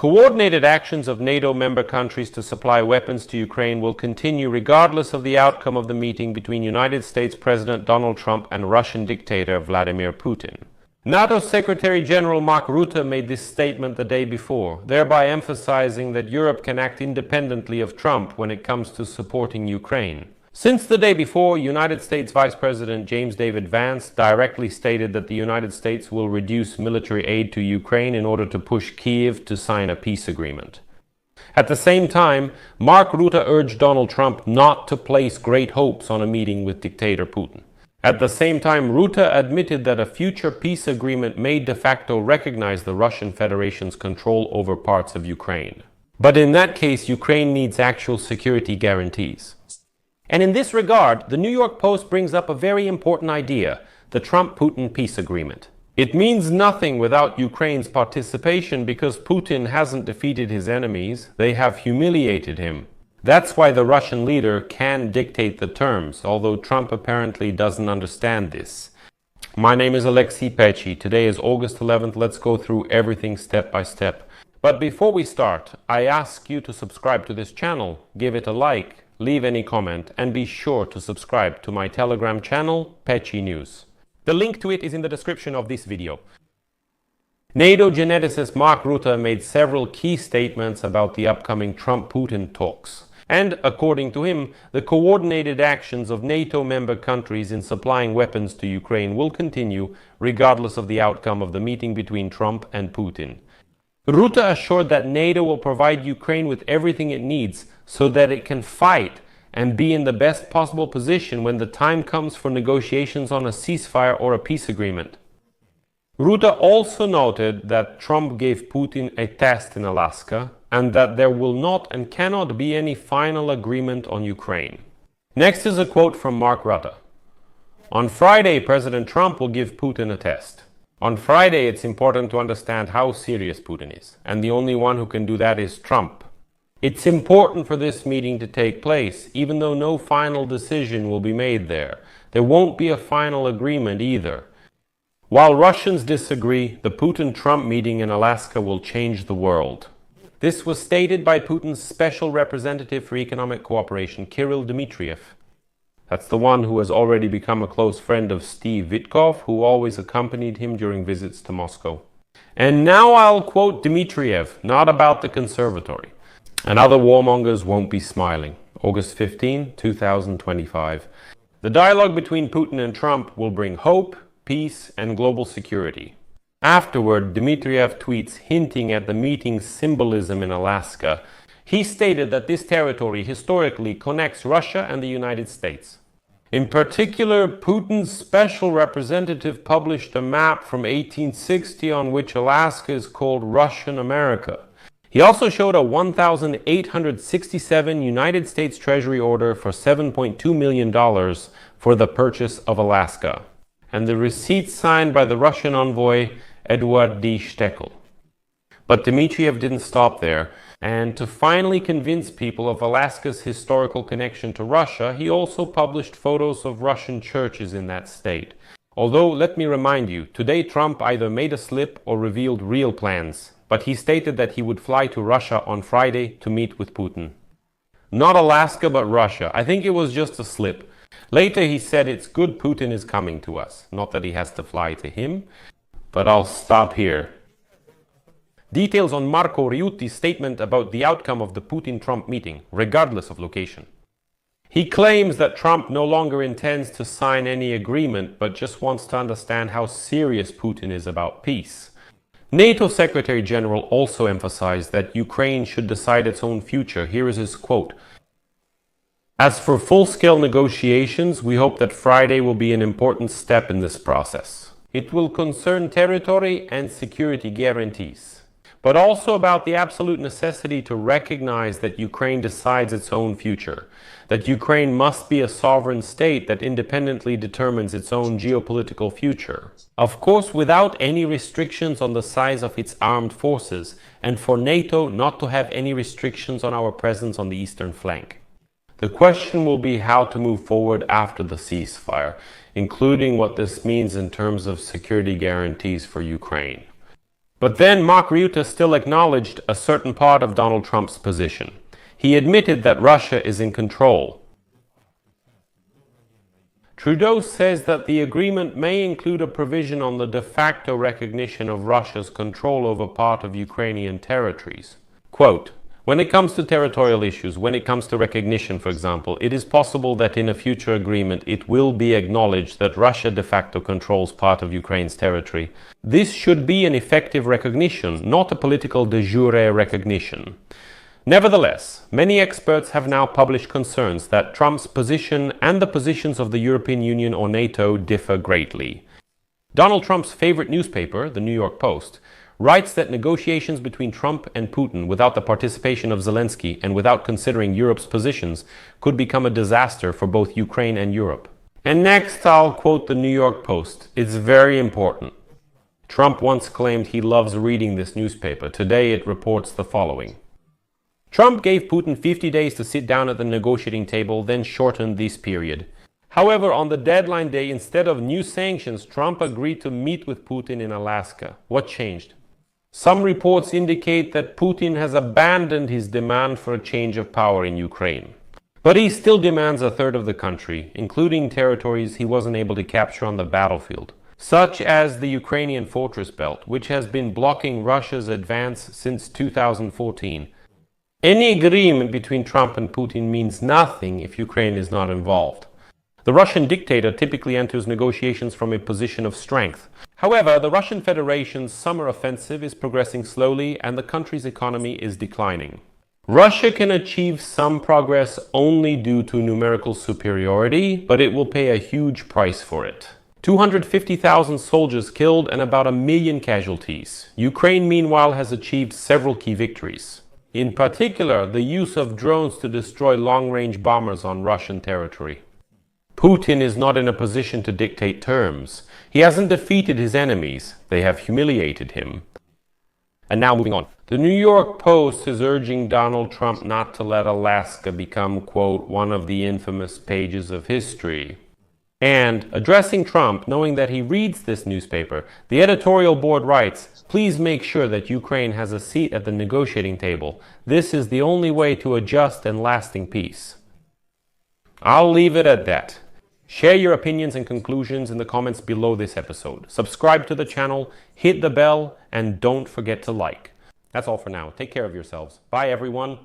coordinated actions of NATO member countries to supply weapons to Ukraine will continue regardless of the outcome of the meeting between United States President Donald Trump and Russian dictator Vladimir Putin. NATO Secretary General Mark Rutte made this statement the day before, thereby emphasizing that Europe can act independently of Trump when it comes to supporting Ukraine. Since the day before, United States Vice President James David Vance directly stated that the United States will reduce military aid to Ukraine in order to push Kyiv to sign a peace agreement. At the same time, Mark Rutte urged Donald Trump not to place great hopes on a meeting with dictator Putin. At the same time, Rutte admitted that a future peace agreement may de facto recognize the Russian Federation's control over parts of Ukraine. But in that case, Ukraine needs actual security guarantees. And in this regard, the New York Post brings up a very important idea, the Trump-Putin peace agreement. It means nothing without Ukraine's participation because Putin hasn't defeated his enemies, they have humiliated him. That's why the Russian leader can dictate the terms, although Trump apparently doesn't understand this. My name is Alexei Pechi. Today is August 11th. Let's go through everything step by step. But before we start, I ask you to subscribe to this channel, give it a like, leave any comment, and be sure to subscribe to my Telegram channel, Pechi News. The link to it is in the description of this video. NATO geneticist Mark Rutte made several key statements about the upcoming Trump-Putin talks. And, according to him, the coordinated actions of NATO member countries in supplying weapons to Ukraine will continue regardless of the outcome of the meeting between Trump and Putin. Rutte assured that NATO will provide Ukraine with everything it needs so that it can fight and be in the best possible position when the time comes for negotiations on a ceasefire or a peace agreement. Rutte also noted that Trump gave Putin a test in Alaska and that there will not and cannot be any final agreement on Ukraine. Next is a quote from Mark Rutte. On Friday, President Trump will give Putin a test. On Friday, it's important to understand how serious Putin is, and the only one who can do that is Trump. It's important for this meeting to take place, even though no final decision will be made there. There won't be a final agreement either. While Russians disagree, the Putin-Trump meeting in Alaska will change the world. This was stated by Putin's special representative for economic cooperation, Kirill Dmitriev. That's the one who has already become a close friend of Steve Witkoff, who always accompanied him during visits to Moscow. And now I'll quote Dmitriev, not about the conservatory. And other warmongers won't be smiling. August 15, 2025. The dialogue between Putin and Trump will bring hope, peace, and global security. Afterward, Dmitriev tweets hinting at the meeting's symbolism in Alaska. He stated that this territory historically connects Russia and the United States. In particular, Putin's special representative published a map from 1860 on which Alaska is called Russian America. He also showed a 1,867 United States Treasury order for $7.2 million for the purchase of Alaska, and the receipt signed by the Russian envoy Eduard D. Stekel. But Dmitriev didn't stop there, and to finally convince people of Alaska's historical connection to Russia, he also published photos of Russian churches in that state. Although, let me remind you, today Trump either made a slip or revealed real plans. But he stated that he would fly to Russia on Friday to meet with Putin. Not Alaska, but Russia. I think it was just a slip. Later he said it's good Putin is coming to us. Not that he has to fly to him, but I'll stop here. Details on Marco Riutti's statement about the outcome of the Putin-Trump meeting, regardless of location. He claims that Trump no longer intends to sign any agreement, but just wants to understand how serious Putin is about peace. NATO Secretary General also emphasized that Ukraine should decide its own future. Here is his quote. As for full-scale negotiations, we hope that Friday will be an important step in this process. It will concern territory and security guarantees, but also about the absolute necessity to recognize that Ukraine decides its own future, that Ukraine must be a sovereign state that independently determines its own geopolitical future. Of course, without any restrictions on the size of its armed forces, and for NATO not to have any restrictions on our presence on the eastern flank. The question will be how to move forward after the ceasefire, including what this means in terms of security guarantees for Ukraine. But then Mark Rutte still acknowledged a certain part of Donald Trump's position. He admitted that Russia is in control. Trudeau says that the agreement may include a provision on the de facto recognition of Russia's control over part of Ukrainian territories. Quote, "When it comes to territorial issues, when it comes to recognition, for example, it is possible that in a future agreement it will be acknowledged that Russia de facto controls part of Ukraine's territory. This should be an effective recognition, not a political de jure recognition." Nevertheless, many experts have now published concerns that Trump's position and the positions of the European Union or NATO differ greatly. Donald Trump's favorite newspaper, the New York Post, writes that negotiations between Trump and Putin without the participation of Zelensky and without considering Europe's positions could become a disaster for both Ukraine and Europe. And next I'll quote the New York Post. It's very important. Trump once claimed he loves reading this newspaper. Today it reports the following. Trump gave Putin 50 days to sit down at the negotiating table, then shortened this period. However, on the deadline day, instead of new sanctions, Trump agreed to meet with Putin in Alaska. What changed? Some reports indicate that Putin has abandoned his demand for a change of power in Ukraine. But he still demands a third of the country, including territories he wasn't able to capture on the battlefield, such as the Ukrainian fortress belt, which has been blocking Russia's advance since 2014. Any agreement between Trump and Putin means nothing if Ukraine is not involved. The Russian dictator typically enters negotiations from a position of strength. However, the Russian Federation's summer offensive is progressing slowly and the country's economy is declining. Russia can achieve some progress only due to numerical superiority, but it will pay a huge price for it. 250,000 soldiers killed and about 1 million casualties. Ukraine, meanwhile, has achieved several key victories. In particular, the use of drones to destroy long-range bombers on Russian territory. Putin is not in a position to dictate terms. He hasn't defeated his enemies. They have humiliated him. And now moving on. The New York Post is urging Donald Trump not to let Alaska become, quote, one of the infamous pages of history. And, addressing Trump, knowing that he reads this newspaper, the editorial board writes, "Please make sure that Ukraine has a seat at the negotiating table. This is the only way to a just and lasting peace." I'll leave it at that. Share your opinions and conclusions in the comments below this episode. Subscribe to the channel, hit the bell, and don't forget to like. That's all for now. Take care of yourselves. Bye, everyone.